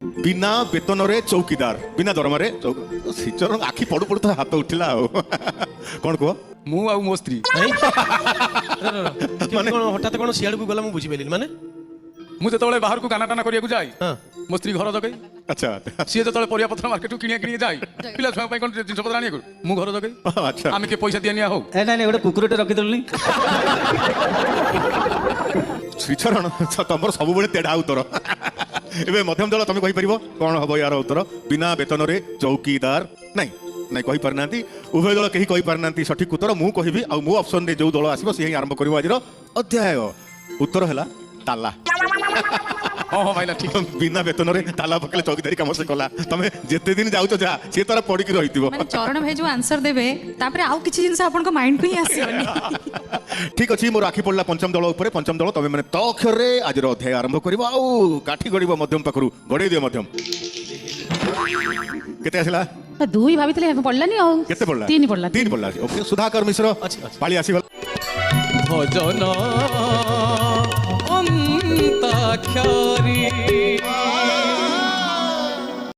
बिना वेतन रे चौकीदार बिना दरमा रे श्रीचरण आखि पड़ू पड़ू तो हाथ उठिला कौन कह मु आ मो स्त्री माने हठात कोन सियाड़ को गला मु बुझी पेलिन माने मु जतबेले बाहर को गाना टाना करिया जाए मो स्त्री घर जगई अच्छा सी जतबेले परिया पत्र मार्केट किनिया किनिया जाए पिला छुआ कोन जिनस पत्र आनिया मु घर जगई अच्छा आमे के पैसा दिया हो ए नानी गोटे कुकुरटे रखी देलनी श्रीचरण तमर सब बेले तेढ़ा उत्तर एबे मध्यम दल तुम कहि परिबो कोन हबो यार उत्तर बिना वेतन रे चौकीदार नहीं नहीं कहि पारनांती उभय दल कहि कहि पारनांती सठिक उत्तर मु कहिबी आ मो ऑप्शन रे जो दल आसीबो से ही आरंभ करिवो आजिरो अध्याय उत्तर हला ताला हां भाई ना ठीक बिना वेतन रे ताला पकले चौकीदारी काम से कला तमे जेते दिन जाउचो जा से तारा पड़ी की रहितिबो माने चरण भाई जो आंसर देबे तापरे आउ किछि जिंस आपन को माइंड पे ही आसीबनी ठीक अछि मोर आखि पड़ला पंचम दल ऊपर पंचम दल तमे माने त अक्षर रे आजिरो अध्याय आरंभ करिवो आउ काठी गड़िबो मध्यम पकरू गड़े दियो मध्यम केते आसिला दुई भाबितले पडलानी आ केते पड़ला तीन पडला तीन पड़ला ओके सुधाकर मिश्र पाली आसी भजन अंताक्षरी